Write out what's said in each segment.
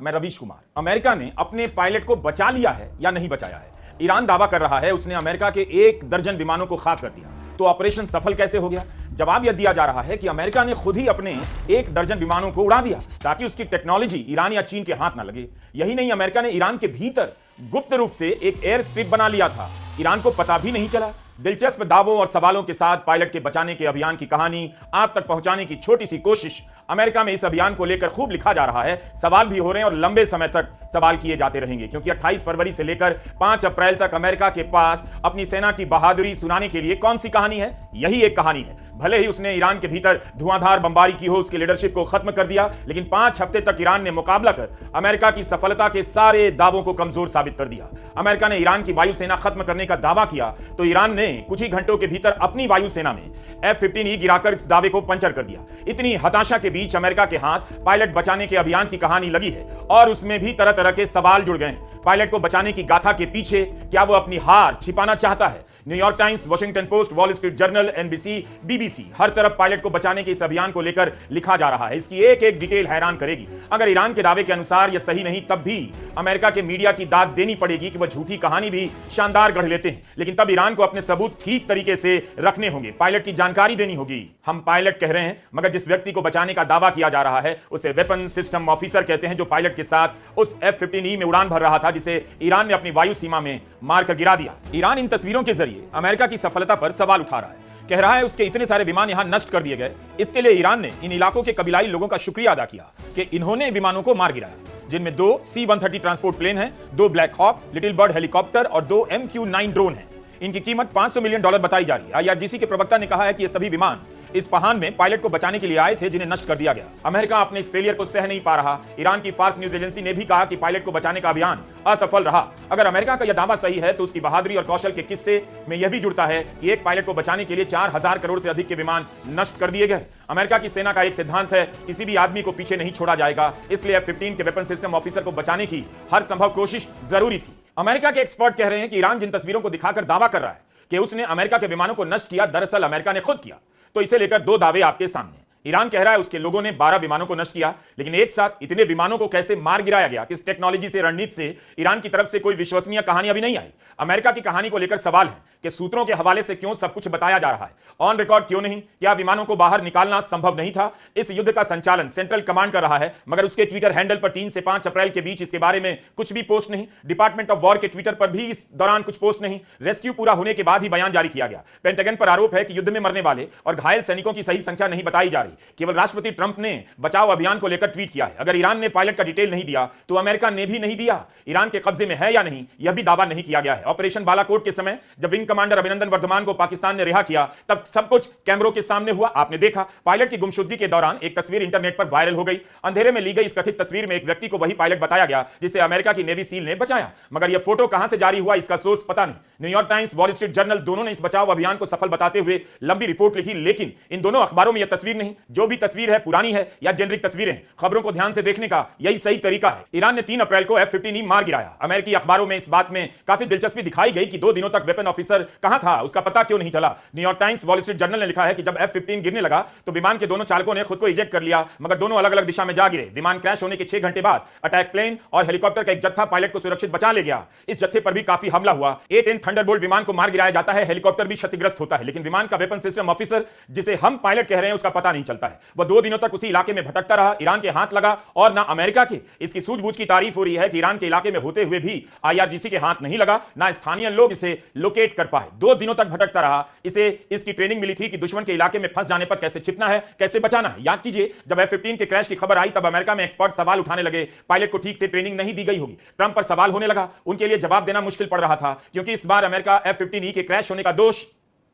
मैं रवीश कुमार। अमेरिका ने अपने पायलट को बचा लिया है या नहीं बचाया है? ईरान दावा कर रहा है उसने अमेरिका के 1 दर्जन विमानों को खाक कर दिया। तो ऑपरेशन सफल कैसे हो गया? जवाब यह दिया जा रहा है कि अमेरिका ने खुद ही अपने 1 दर्जन विमानों को उड़ा दिया ताकि उसकी टेक्नोलॉजी ईरान या चीन के हाथ ना लगे। यही नहीं, अमेरिका ने ईरान के भीतर गुप्त रूप से एक एयर स्ट्रिप बना लिया था, ईरान को पता भी नहीं चला। दिलचस्प दावों और सवालों के साथ पायलट के बचाने के अभियान की कहानी आप तक पहुंचाने की छोटी सी कोशिश। अमेरिका में इस अभियान को लेकर खूब लिखा जा रहा है, सवाल भी हो रहे हैं और लंबे समय तक सवाल किए जाते रहेंगे, क्योंकि 28 फरवरी से लेकर 5 अप्रैल तक अमेरिका के पास अपनी सेना की बहादुरी सुनाने के लिए कौन सी कहानी है? यही एक कहानी है। भले ही उसने ईरान के भीतर धुआंधार बमबारी की हो, उसकी लीडरशिप को खत्म कर दिया, लेकिन 5 हफ्ते तक ईरान ने मुकाबला कर अमेरिका की सफलता के सारे दावों को कमजोर साबित कर दिया। अमेरिका ने ईरान की वायुसेना खत्म करने का दावा किया तो ईरान ने कुछ ही घंटों के भीतर अपनी वायुसेना में F-15E गिराकर इस दावे को पंचर कर दिया। इतनी हताशा के बीच अमेरिका के हाथ पायलट बचाने के अभियान की कहानी लगी है और उसमें भी तरह तरह के सवाल जुड़ गए हैं। पायलट को बचाने की गाथा के पीछे क्या वो अपनी हार छिपाना चाहता है? New York times, Washington post, wall street journal, NBC, BBC, हर तरफ पायलट को बचाने के इस अभियान को लेकर लिखा जा रहा है। इसकी एक एक डिटेल हैरान करेगी। अगर ईरान के दावे के अनुसार यह सही नहीं, तब भी अमेरिका के मीडिया की दाद देनी पड़ेगी कि वह झूठी कहानी भी शानदार गढ़ लेते हैं, लेकिन तब ईरान को अपने सबूत ठीक तरीके से रखने होंगे, पायलट की जानकारी देनी होगी। हम पायलट कह रहे हैं, मगर जिस व्यक्ति को बचाने का दावा किया जा रहा है उसे वेपन सिस्टम ऑफिसर कहते हैं, जो पायलट के साथ उस F-15E में उड़ान भर रहा था, जिसे ईरान ने अपनी वायु सीमा में मारकर गिरा दिया। ईरान इन तस्वीरों के जरिए अमेरिका की सफलता पर सवाल उठा रहा है, कह रहा है उसके इतने सारे विमान यहां नष्ट कर दिए गए। इसके लिए ईरान ने इन इलाकों के कबीलाई लोगों का शुक्रिया अदा किया कि इन्होंने विमानों को मार गिराया, जिनमें 2 C-130 ट्रांसपोर्ट प्लेन हैं, 2 black Hawk, Little Bird helicopter और 2 MQ-9 ड्रोन हैं। इनकी कीमत $500 मिलियन बताई जा रही है। IRGC के प्रवक्ता ने कहा है कि ये सभी विमान इस्फहान में पायलट को बचाने के लिए आए थे, जिन्हें नष्ट कर दिया गया। अमेरिका अपने इस फेलियर को सह नहीं पा रहा। ईरान की फार्स न्यूज एजेंसी ने भी कहा कि पायलट को बचाने का अभियान असफल रहा। अगर अमेरिका का यह दावा सही है तो उसकी बहादुरी और कौशल के किस्से में यह भी जुड़ता है कि एक पायलट को बचाने के लिए 4000 करोड़ से अधिक के विमान नष्ट कर दिए गए। अमेरिका की सेना का एक सिद्धांत है, किसी भी आदमी को पीछे नहीं छोड़ा जाएगा, इसलिए F-15 के वेपन सिस्टम ऑफिसर को बचाने की हर संभव कोशिश जरूरी थी। अमेरिका के एक्सपर्ट कह रहे हैं कि ईरान जिन तस्वीरों को दिखाकर दावा कर रहा है कि उसने अमेरिका के विमानों को नष्ट किया, दरअसल अमेरिका ने खुद किया। तो इसे लेकर 2 दावे आपके सामने। ईरान कह रहा है उसके लोगों ने 12 विमानों को नष्ट किया, लेकिन एक साथ इतने विमानों को कैसे मार गिराया गया, किस टेक्नोलॉजी से, रणनीति से, ईरान की तरफ से कोई विश्वसनीय कहानी अभी नहीं आई। अमेरिका की कहानी को लेकर सवाल है कि सूत्रों के हवाले से क्यों सब कुछ बताया जा रहा है, ऑन रिकॉर्ड क्यों नहीं? क्या विमानों को बाहर निकालना संभव नहीं था? इस युद्ध का संचालन सेंट्रल कमांड कर रहा है, मगर उसके ट्विटर हैंडल पर 3 से 5 अप्रैल के बीच इसके बारे में कुछ भी पोस्ट नहीं। डिपार्टमेंट ऑफ वॉर के ट्विटर पर भी इस दौरान कुछ पोस्ट नहीं। रेस्क्यू पूरा होने के बाद ही बयान जारी किया गया। पेंटागन पर आरोप है कि युद्ध में मरने वाले और घायल सैनिकों की सही संख्या नहीं बताई जा रही। केवल राष्ट्रपति ट्रंप ने बचाव अभियान को लेकर ट्वीट किया है। अगर ईरान ने पायलट का डिटेल नहीं दिया तो अमेरिका ने भी नहीं दिया। ईरान के कब्जे में है या नहीं, यह भी दावा नहीं किया गया है। ऑपरेशन बालाकोट के समय जब विंग कमांडर अभिनंदन वर्धमान को पाकिस्तान ने रिहा किया, तब सब कुछ कैमरों के सामने हुआ, आपने देखा। पायलट की गुमशुदगी के दौरान एक तस्वीर इंटरनेट पर वायरल हो गई। अंधेरे में ली गई इस कथित तस्वीर में एक व्यक्ति को वही पायलट बताया गया जिसे अमेरिका की नेवी सील ने बचाया, मगर यह फोटो कहां से जारी हुआ इसका सोर्स पता नहीं। New York times, wall street journal दोनों ने इस बचाव अभियान को सफल बताते हुए लंबी रिपोर्ट लिखी, लेकिन इन दोनों अखबारों में यह तस्वीर नहीं। जो भी तस्वीर है पुरानी है या जेनरिक तस्वीरें। खबरों को ध्यान से देखने का यही सही तरीका है। ईरान ने 3 अप्रैल को F-15E मार गिराया। अमेरिकी अखबारों में इस बात में काफी दिलचस्पी दिखाई गई कि 2 दिनों तक वेपन ऑफिसर कहां था, उसका पता क्यों नहीं चला। New York times, wall street journal ने लिखा है कि जब F-15 गिरने लगा तो विमान के दोनों चालकों ने खुद को इजेक्ट कर लिया, मगर दोनों अलग अलग दिशा में जा गिरे। विमान क्रैश होने के 6 घंटे बाद अटैक प्लेन और हेलीकॉप्टर का एक जत्था पायलट को सुरक्षित बचा ले गया। इस जत्थे पर भी काफी हमला हुआ। A-10 थंडरबोल्ट विमान को मार गिराया जाता है, हेलीकॉप्टर भी क्षतिग्रस्त होता है, लेकिन विमान का वेपन सिस्टम ऑफिसर, जिसे हम पायलट कह रहे हैं, उसका पता नहीं चलता है। वह 2 दिनों तक उसी इलाके में भटकता रहा, ईरान के हाथ लगा और ना अमेरिका के। इसकी सूझबूझ की तारीफ हो रही है कि ईरान के इलाके में होते हुए भी IRGC के हाथ नहीं लगा, ना स्थानीय लोग इसे लोकेट कर पाए। 2 दिनों तक भटकता रहा। इसे इसकी ट्रेनिंग मिली थी कि दुश्मन के इलाके में फंस जाने पर कैसे छिपना है, कैसे बचाना है। याद कीजिए, जब F-15 के क्रैश की खबर आई तब अमेरिका में एक्सपर्ट सवाल उठाने लगे, पायलट को ठीक से ट्रेनिंग नहीं दी गई होगी। ट्रंप पर सवाल होने लगा, उनके लिए जवाब देना मुश्किल पड़ रहा था, क्योंकि इस बार अमेरिका F-15E के क्रैश होने का दोष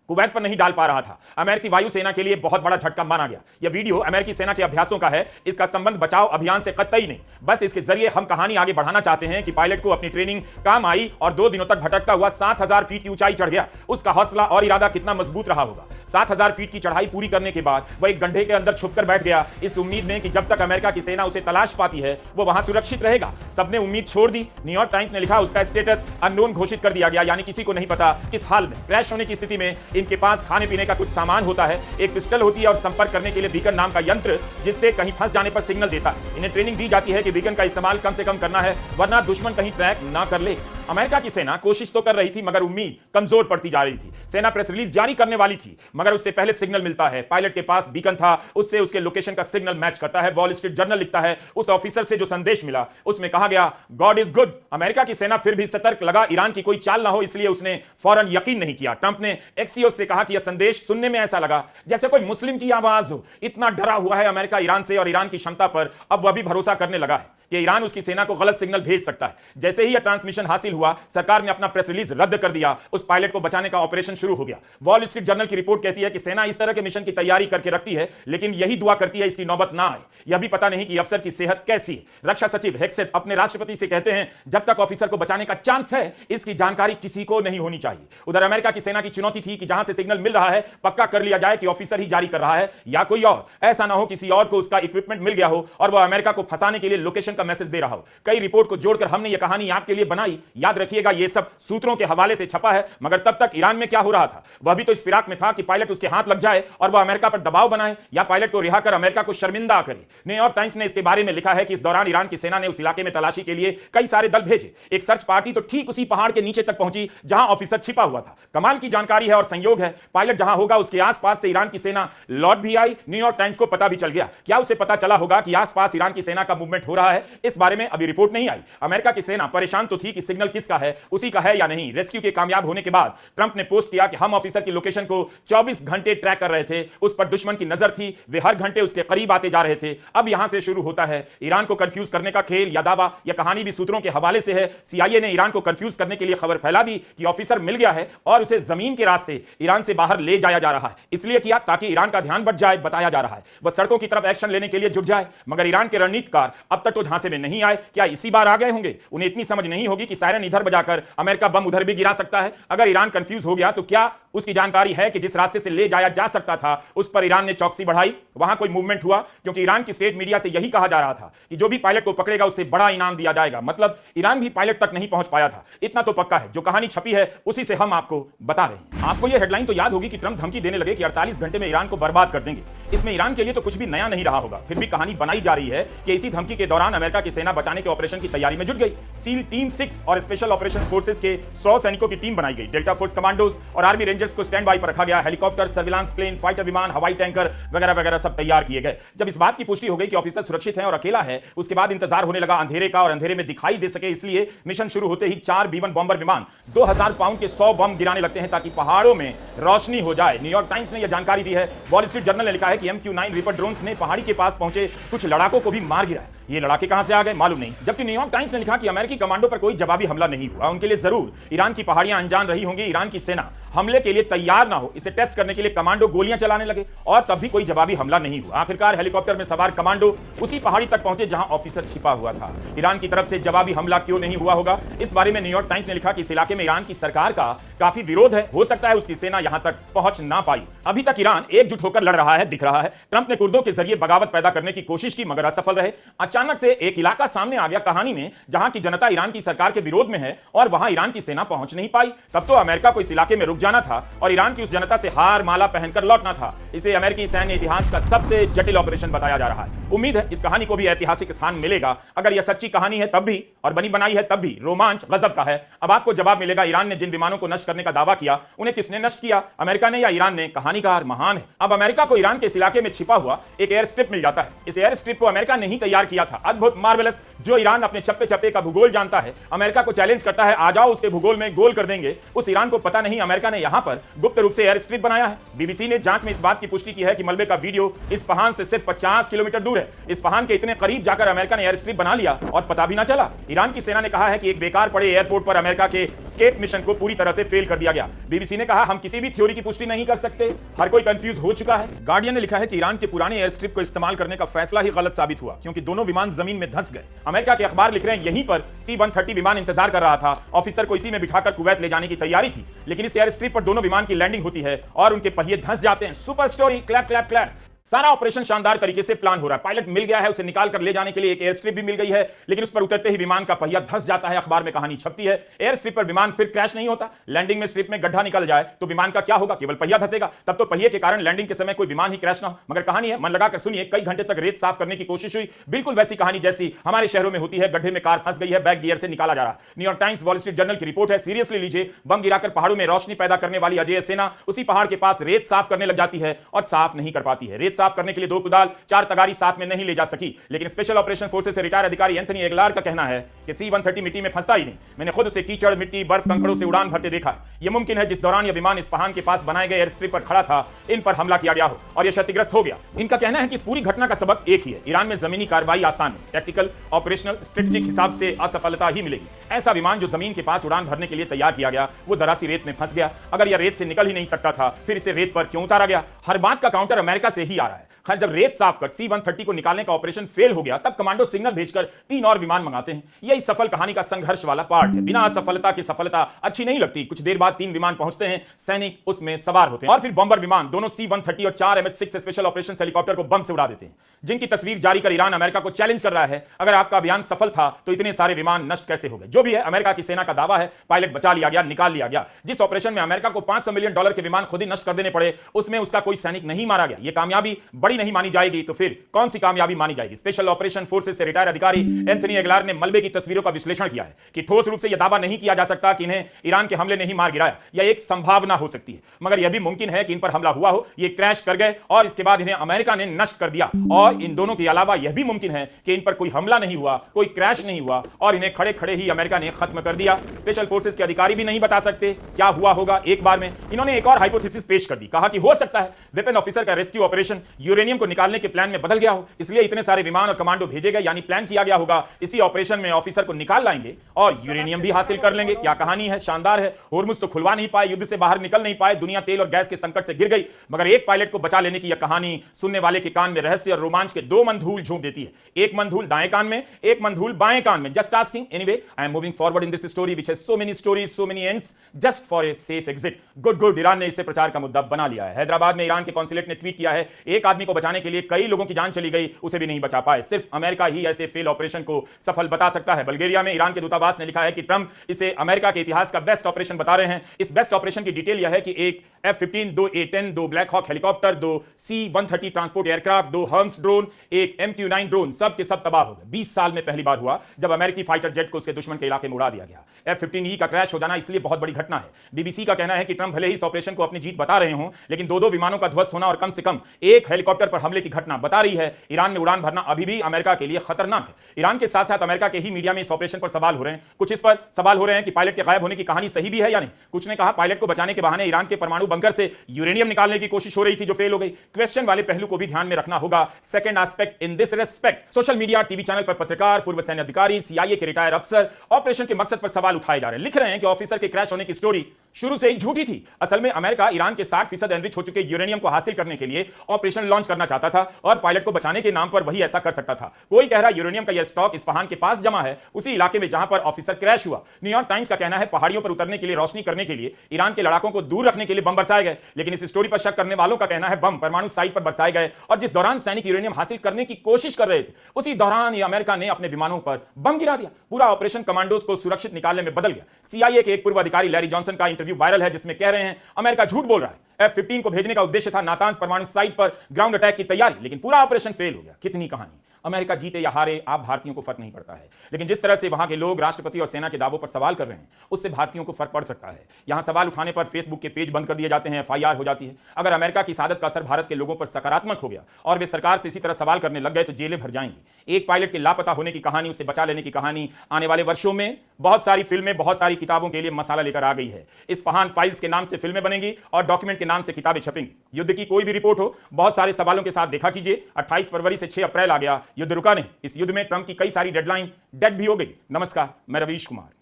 कुवैत पर नहीं डाल पा रहा था। अमेरिकी वायुसेना के लिए बहुत बड़ा झटका माना गया। यह वीडियो अमेरिकी सेना के अभ्यासों का है। इसका संबंध बचाव अभियान से कतई नहीं। बस इसके जरिए हम कहानी आगे बढ़ाना चाहते हैं कि पायलट को अपनी ट्रेनिंग काम आई और 2 दिनों तक भटकता हुआ 7000 फीट की ऊंचाई चढ़ गया। उसका हौसला और इरादा कितना मजबूत रहा होगा। 7000 फीट की चढ़ाई पूरी करने के बाद वह एक गड्ढे के अंदर छुपकर बैठ गया, इस उम्मीद में कि जब तक अमेरिका की सेना उसे तलाश पाती है वो वहां सुरक्षित रहेगा। सबने उम्मीद छोड़ दी। न्यूयॉर्क टाइम्स ने लिखा उसका स्टेटस अननोन घोषित कर दिया गया, यानी किसी को नहीं पता किस हाल में। क्रैश होने की स्थिति में इनके पास खाने पीने का कुछ सामान होता है, एक पिस्टल होती है और संपर्क करने के लिए बीकन नाम का यंत्र जिससे कहीं फंस जाने पर सिग्नल देता है। इन्हें ट्रेनिंग दी जाती है कि बीकन का इस्तेमाल कम से कम करना है वरना दुश्मन कहीं ट्रैक ना कर ले। अमेरिका की सेना कोशिश तो कर रही थी मगर उम्मीद कमजोर पड़ती जा रही थी। सेना प्रेस रिलीज जारी करने वाली थी मगर उससे पहले सिग्नल मिलता है। पायलट के पास बीकन था, उससे उसके लोकेशन का सिग्नल मैच करता है। वॉल स्ट्रीट जर्नल लिखता है उस ऑफिसर से जो संदेश मिला उसमें कहा गया गॉड इज गुड। अमेरिका की सेना फिर भी सतर्क, लगा ईरान की कोई चाल ना हो इसलिए उसने फौरन यकीन नहीं किया। ट्रंप ने एक्सियोस से कहा कि यह संदेश सुनने में ऐसा लगा जैसे कोई मुस्लिम की आवाज हो। इतना डरा हुआ है अमेरिका ईरान से और ईरान की क्षमता पर अब वह भी भरोसा करने लगा है कि ईरान उसकी सेना को गलत सिग्नल भेज सकता है। जैसे ही यह ट्रांसमिशन हासिल हुआ सरकार ने अपना प्रेस रिलीज रद्द कर दिया। उस पायलट को बचाने का ऑपरेशन शुरू हो गया। वॉल स्ट्रीट जर्नल की रिपोर्ट कहती है कि सेना इस तरह के मिशन की तैयारी करके रखती है लेकिन यही दुआ करती है इसकी नौबत ना आए। यह भी पता नहीं कि अफसर की सेहत कैसी है। रक्षा सचिव हेक्सेट अपने राष्ट्रपति से कहते हैं जब तक ऑफिसर को बचाने का चांस है इसकी जानकारी किसी को नहीं होनी चाहिए। उधर अमेरिका की सेना की चुनौती थी कि जहां से सिग्नल मिल रहा है पक्का कर लिया जाए कि ऑफिसर ही जारी कर रहा है या कोई और। ऐसा ना हो किसी और को उसका इक्विपमेंट मिल गया हो और वह अमेरिका को फंसाने के लिए लोकेशन का मैसेज दे रहा हो। कई रिपोर्ट को जोड़कर हमने यह कहानी आपके लिए बनाई। याद रखिएगा यह सब सूत्रों के हवाले से छपा है मगर तब तक ईरान में क्या हो रहा था वह भी तो इस फिराक में था कि पायलट उसके हाथ लग जाए और वह अमेरिका पर दबाव बनाए या पायलट को रिहा कर अमेरिका को शर्मिंदा करे। न्यूयॉर्क टाइम्स ने इसके बारे में लिखा है कि इस दौरान ईरान की सेना ने उस इलाके में तलाशी के लिए कई सारे दल भेजे। एक सर्च पार्टी तो ठीक उसी पहाड़ के नीचे तक पहुंची जहां ऑफिसर छिपा हुआ था। कमाल की जानकारी है और संयोग है पायलट जहां होगा उसके आसपास से ईरान की सेना लौट भी आई। न्यूयॉर्क टाइम्स को पता भी चल गया। क्या उसे पता चला होगा कि आसपास ईरान की सेना का मूवमेंट हो रहा है? इस बारे में अभी रिपोर्ट नहीं आई। अमेरिका की सेना परेशान तो थी कि सिग्नल किसका है, उसी का है या नहीं। रेस्क्यू के कामयाब होने के बाद ट्रंप ने पोस्ट किया कि हम ऑफिसर की लोकेशन को 24 घंटे ट्रैक कर रहे थे। उस पर दुश्मन की नजर थी, वे हर घंटे उसके करीब आते जा रहे थे। अब यहां से शुरू होता है ईरान को कंफ्यूज करने का खेल या दावा। यह कहानी भी सूत्रों के हवाले से है। सीआईए ने ईरान को कंफ्यूज करने के लिए खबर फैला दी कि ऑफिसर मिल गया है और उसे जमीन के रास्ते ईरान से बाहर ले जाया जा रहा है। इसलिए किया ताकि ईरान का ध्यान बट जाए। बताया जा रहा है वह सड़कों की तरफ एक्शन लेने के लिए जुट जाए मगर ईरान के रणनीतिकार अब तक तो झांसे में नहीं आए। क्या इसी बार आ गए होंगे? उन्हें इतनी समझ नहीं होगी कि सायरन इधर बजाकर अमेरिका बम उधर भी गिरा सकता है। अगर ईरान कंफ्यूज हो गया तो क्या उसकी जानकारी है कि जिस रास्ते से ले जाया जा सकता था उस पर ईरान ने चौकसी बढ़ाई, वहां कोई मूवमेंट हुआ? क्योंकि ईरान की स्टेट मीडिया से यही कहा जा रहा था कि जो भी पायलट को पकड़ेगा उसे बड़ा इनाम दिया जाएगा। मतलब ईरान भी पायलट तक नहीं पहुंच पाया था। इतना तो पक्का है, जो कहानी छपी है उसी से हम आपको बता रहे हैं। आपको यह हेडलाइन तो याद होगी कि ट्रंप धमकी देने लगे कि 48 घंटे में ईरान को बर्बाद कर देंगे। इसमें ईरान के लिए तो कुछ भी नया नहीं रहा होगा। फिर भी कहानी बनाई जा रही है कि इसी धमकी के दौरान अमेरिका की सेना बचाने के ऑपरेशन की तैयारी में जुट गई। सील टीम 6 और स्पेशल ऑपरेशंस फोर्सेस के 100 सैनिकों की टीम बनाई गई। डेल्टा फोर्स कमांडोज और आर्मी रेंजर्स को स्टैंड बाय पर रखा गया। हेलीकॉप्टर, सर्विलांस प्लेन, फाइटर विमान, हवाई टैंकर वगैरह वगैरह सब तैयार किए गए। जब इस बात की पुष्टि हो गई कि ऑफिसर सुरक्षित है और अकेला है, उसके बाद इंतजार होने लगा अंधेरे का और अंधेरे में दिखाई दे सके। इसलिए मिशन शुरू होते ही 4 B-1 बॉम्बर विमान 2000 पाउंड के 100 बम गिराने लगते हैं ताकि पहाड़ों में रोशनी हो जाए। न्यूयॉर्क टाइम्स ने यह जानकारी दी है। वॉल स्ट्रीट जर्नल ने लिखा है कि MQ-9 रिपर ड्रोन्स ने पहाड़ी के पास पहुंचे कुछ लड़ाकों को भी मार गिराया। ये लड़ाके कहां से आ गए मालूम नहीं। जबकि न्यूयॉर्क टाइम्स ने लिखा कि अमेरिकी कमांडो पर कोई जवाबी हमला नहीं हुआ। उनके लिए जरूर ईरान की पहाड़ियां अनजान रही होंगी। ईरान की सेना हमले के लिए तैयार ना हो इसे टेस्ट करने के लिए कमांडो गोलियां चलाने लगे और तब भी कोई जवाबी हमला नहीं हुआ। आखिरकार हेलीकॉप्टर में सवार कमांडो उसी पहाड़ी तक पहुंचे जहां ऑफिसर छिपा हुआ था। ईरान की तरफ से जवाबी हमला क्यों नहीं हुआ होगा, इस बारे में न्यूयॉर्क टाइम्स ने लिखा कि इस इलाके में ईरान की सरकार का काफी विरोध है। हो सकता है उसकी सेना यहां तक पहुंच ना पाई। अभी तक ईरान एकजुट होकर लड़ रहा है दिख रहा है। ट्रंप ने कुर्दों के जरिए बगावत पैदा करने की कोशिश की मगर असफल रहे। अचानक से एक इलाका सामने आ गया कहानी में जहां की जनता ईरान की सरकार के विरोध में है और वहां ईरान की सेना पहुंच नहीं पाई। तब तो अमेरिका को इस इलाके में रुक जाना था और ईरान की उस जनता से हार माला पहनकर लौटना था। इसे अमेरिकी सैन्य इतिहास का सबसे जटिल ऑपरेशन बताया जा रहा है। उम्मीद है इस कहानी को भी ऐतिहासिक स्थान मिलेगा। अगर यह सच्ची कहानी है तब भी और बनी बनाई है तब भी रोमांच गजब का है। अब आपको जवाब मिलेगा ईरान ने जिन विमानों को नष्ट करने का दावा किया उन्हें किसने नष्ट किया, अमेरिका ने या ईरान ने? कहानीकार महान है। अब अमेरिका को ईरान के इस इलाके में छिपा हुआ एक एयर स्ट्रिप मिल जाता है। इस एयर स्ट्रिप को अमेरिका ने ही तैयार किया था। अद्भुत, मार्वेलस। जो ईरान अपने चप्पे चप्पे का भूगोल जानता है अमेरिका को चैलेंज करता है, आ जाओ उसके भूगोल में गोल कर देंगे। उस ईरान को पता नहीं अमेरिका ने यहां पर गुप्त रूप से एयर स्ट्रिप बनाया है। बीबीसी ने जांच में इस बात की पुष्टि की है कि मलबे का वीडियो इस्फहान से सिर्फ 50 किलोमीटर दूर है। इस्फहान के इतने करीब जाकर अमेरिका ने एयर स्ट्रिप बना लिया और पता भी ना चला। ईरान की सेना ने कहा है कि एक बेकार पड़े एयरपोर्ट पर अमेरिका के स्केप मिशन को पूरी तरह से फेल कर दिया गया। बीबीसी ने कहा हम किसी भी थ्योरी की पुष्टि नहीं कर सकते, हर कोई कंफ्यूज हो चुका है। गार्डियन ने लिखा है कि ईरान के पुराने एयर स्ट्रिप को इस्तेमाल करने का फैसला ही गलत साबित हुआ क्योंकि दोनों विमान जमीन में धंस गए। अमेरिका के अखबार लिख रहे हैं यहीं पर C-130 विमान इंतजार कर रहा था। ऑफिसर को इसी में बिठाकर कुवैत ले जाने की तैयारी थी लेकिन इस एयर स्ट्रिप पर दोनों विमान की लैंडिंग होती है और उनके पहिए धंस जाते हैं। Super story, clap clap clap. सारा ऑपरेशन शानदार तरीके से प्लान हो रहा है। पायलट मिल गया है, उसे निकाल कर ले जाने के लिए एक एयर स्ट्रिप भी मिल गई है, लेकिन उस पर उतरते ही विमान का पहिया धंस जाता है। अखबार में कहानी छपती है, एयर स्ट्रिप पर विमान फिर क्रैश नहीं होता। लैंडिंग में स्ट्रिप में गड्ढा निकल जाए तो विमान का क्या होगा? केवल पहिया धंसेगा। तब तो पहिए के कारण लैंडिंग के समय कोई विमान ही क्रैश ना हो। मगर कहानी है, मन लगाकर सुनिए। कई घंटे तक रेत साफ करने की कोशिश हुई, बिल्कुल वैसी कहानी जैसी हमारे शहरों में होती है। गड्ढे में कार फंस गई है, बैक गियर से निकाला जा रहा। New York times, wall street journal की रिपोर्ट है। सीरियसली लीजिए, बम गिराकर पहाड़ों में रोशनी पैदा करने वाली अजय सेना उसी पहाड़ के पास रेत साफ करने लग जाती है और साफ नहीं कर पाती है। रेत साफ करने के लिए 2 कुदाल 4 तगारी साथ में नहीं ले जा सकी। लेकिन स्पेशल ऑपरेशन फोर्सेस से रिटायर अधिकारी एंथनी एगलार का कहना है कि C-130 मिट्टी में फंसता ही नहीं। मैंने खुद उसे कीचड़, मिट्टी, बर्फ, कंकड़ों से उड़ान भरते देखा है। यह मुमकिन है जिस दौरान यह विमान इस्फहान के पास बनाए गए एयर स्ट्रिप पर खड़ा था, इन पर हमला किया गया हो और यह क्षतिग्रस्त हो गया। इनका कहना है कि इस पूरी घटना का सबक एक ही है, ईरान में जमीनी कार्रवाई आसान है। टैक्टिकल, ऑपरेशनल, स्ट्रेटेजिक हिसाब से असफलता ही मिलेगी। ऐसा विमान जो जमीन के पास उड़ान भरने के लिए तैयार किया गया, वो जरा सी रेत में फंस गया। अगर यह रेत से निकल ही नहीं सकता था, फिर इसे रेत पर क्यों उतारा गया? हर बात का काउंटर अमेरिका से ही आ रहा है। खैर, जब रेत साफ कर C-130 को निकालने का ऑपरेशन फेल हो गया, तब कमांडो सिग्नल भेजकर 3 और विमान मंगाते हैं। यही सफल कहानी का संघर्ष वाला पार्ट है। बिना असफलता की सफलता अच्छी नहीं लगती। कुछ देर बाद 3 विमान पहुंचते हैं, सैनिक उसमें सवार होते हैं और फिर बम्बर विमान दोनों C-130 और 4 MH-6 स्पेशल ऑपरेशन हेलीकॉप्टर को बम से उड़ा देते हैं, जिनकी तस्वीर जारी कर ईरान अमेरिका को चैलेंज कर रहा है, अगर आपका अभियान सफल था तो इतने सारे विमान नष्ट कैसे हो गए? जो भी है, अमेरिका की सेना का दावा है, पायलट बचा लिया गया, निकाल लिया गया। जिस ऑपरेशन में अमेरिका को $500 मिलियन के विमान खुद ही नष्ट कर देने पड़े, उसमें उसका कोई सैनिक नहीं मारा गया। यह कामयाबी बड़ी नहीं मानी जाएगी तो फिर कौन सी कामयाबी मानी जाएगी? स्पेशल ऑपरेशन फोर्सेस से रिटायर अधिकारी एंथनी एगलार ने मलबे की तस्वीरों का विश्लेषण किया है कि ठोस रूप से यह दावा नहीं किया जा सकता कि इन्हें ईरान के हमले ने ही मार गिराया। यह एक संभावना हो सकती है, मगर यह भी मुमकिन है कि इन पर हमला हुआ हो, ये क्रैश कर गए और इसके बाद इन्हें अमेरिका ने नष्ट कर दिया। और इन दोनों के अलावा यह भी मुमकिन है कि इन पर कोई हमला नहीं हुआ, कोई क्रैश नहीं हुआ और इन्हें खड़े खड़े ही अमेरिका ने खत्म कर दिया। स्पेशल फोर्सेस के अधिकारी भी नहीं बता सकते क्या हुआ होगा। एक बार में इन्होंने एक और हाइपोथेसिस पेश कर दी, कहा कि हो सकता है वेपन ऑफिसर का रेस्क्यू ऑपरेशन यूरेनियम को निकालने के प्लान में बदल गया हो, इसलिए इतने सारे विमान और कमांडो भेजे गए, यानी प्लान किया गया होगा इसी ऑपरेशन में ऑफिसर को निकाल लाएंगे और यूरेनियम भी हासिल कर लेंगे। क्या कहानी है, शानदार है। होर्मुज तो खुलवा नहीं पाए, युद्ध से बाहर निकल नहीं पाए, दुनिया तेल और गैस के संकट से गिर गई, मगर एक पायलट को बचा लेने की यह कहानी सुनने वाले के कान में रहस्य और रोमांच के 2 मंधूल झोंक देती है। एक मंधूल दाएं कान में, एक मंधूल बाएं कान में। Just asking anyway, I am moving forward in this story which has so many stories, so many ends, just for a safe exit. Good, Iran ने इसे प्रचार का मुद्दा बना लिया है। हैदराबाद में ईरान के कॉन्सुलेट ने ट्वीट किया है, एक आदमी को बचाने के लिए कई लोगों की जान चली गई, उसे भी नहीं बचा पाए। सिर्फ अमेरिका ही ऐसे फेल ऑपरेशन को सफल बता सकता है। बल्गेरिया में ईरान के दूतावास ने लिखा है कि ट्रंप इसे अमेरिका के इतिहास का बेस्ट ऑपरेशन बता रहे हैं। इस बेस्ट ऑपरेशन की डिटेल यह है कि एक F-15, 2 A-10, 2 black hawk helicopter, 2 C-130 transport aircraft, 2 Hermes drone, एक MQ-9 ड्रोन, सब के सब तबाह हो गए। 20 साल में पहली बार हुआ जब अमेरिकी फाइटर जेट को उसके दुश्मन के इलाके में उड़ा दिया गया। F-15E का क्रैश हो जाना इसलिए बहुत बड़ी घटना है। बीबीसी का कहना है कि ट्रंप भले ही इस ऑपरेशन को अपनी जीत बता रहे हों, लेकिन 2 विमानों का ध्वस्त होना और कम से कम एक हेलीकॉप्टर पर हमले की घटना बता रही है ईरान में उड़ान भरना अभी भी अमेरिका के लिए खतरनाक है। ईरान के साथ साथ अमेरिका के ही मीडिया में इस ऑपरेशन पर सवाल हो रहे हैं। कुछ इस पर सवाल हो रहे हैं कि पायलट के गायब होने की कहानी सही भी है या नहीं। कुछ ने कहा पायलट को बचाने के बहाने ईरान के परमाणु बंकर से यूरेनियम निकालने की कोशिश हो रही थी जो फेल हो गई। क्वेश्चन वाले पहलू को भी ध्यान में रखना होगा। Second aspect in this respect, social media, TV channel पर पत्रकार, पूर्व सैन्य अधिकारी, CIA के रिटायर अफसर ऑपरेशन के मकसद पर सवाल उठाए जा रहे हैं। लिख रहे हैं कि ऑफिसर के क्रैश होने की स्टोरी शुरू से ही झूठी थी। असल में अमेरिका ईरान के 60% एनरिच हो चुके यूरेनियम को हासिल करने के लिए ऑपरेशन लॉन्च करना चाहता था और पायलट को बचाने के नाम पर वही ऐसा कर सकता था। कोई कह रहा यूरेनियम का यह स्टॉक इस्फहान के पास जमा है, उसी इलाके में जहां पर ऑफिसर क्रैश हुआ। न्यूयॉर्क टाइम्स का कहना है पहाड़ियों पर उतरने के लिए रोशनी करने के लिए ईरान के लड़ाकों को दूर रखने के लिए बम बरसाए गए, लेकिन इस स्टोरी पर शक करने वालों का कहना है बम परमाणु साइट पर बरसाए गए और जिस दौरान सैनिक यूरेनियम हासिल करने की कोशिश कर रहे थे, उसी दौरान ये अमेरिका ने अपने विमानों पर बम गिरा दिया। पूरा ऑपरेशन कमांडोज को सुरक्षित निकालने में बदल गया। CIA के एक पूर्व अधिकारी लैरी जॉनसन का इंटरव्यू वायरल है जिसमें कह रहे हैं अमेरिका झूठ बोल रहा है। F-15 को भेजने का उद्देश्य था नातांज परमाणु साइट पर ग्राउंड अटैक की तैयारी, लेकिन पूरा ऑपरेशन फेल हो गया। कितनी कहानी। अमेरिका जीते या हारे आप भारतीयों को फर्क नहीं पड़ता है, लेकिन जिस तरह से वहां के लोग राष्ट्रपति और सेना के दावों पर सवाल कर रहे हैं उससे भारतीयों को फर्क पड़ सकता है। यहां सवाल उठाने पर फेसबुक के पेज बंद कर दिए जाते हैं, FIR हो जाती है। अगर अमेरिका की सादत का असर भारत के लोगों पर सकारात्मक हो गया और वे सरकार से इसी तरह सवाल करने लग गए तो जेलें भर जाएंगी। एक पायलट के लापता होने की कहानी, उसे बचा लेने की कहानी आने वाले वर्षों में बहुत सारी फिल्में, बहुत सारी किताबों के लिए मसाला लेकर आ गई है। इस्फहान फाइल्स के नाम से फिल्में बनेंगी और डॉक्यूमेंट के नाम से किताबें छपेंगी। युद्ध की कोई भी रिपोर्ट हो, बहुत सारे सवालों के साथ देखा कीजिए। 28 फरवरी से 6 अप्रैल आ गया, युद्ध रुका नहीं। इस युद्ध में ट्रंप की कई सारी डेडलाइन डेड भी हो गई। नमस्कार, मैं रवीश कुमार।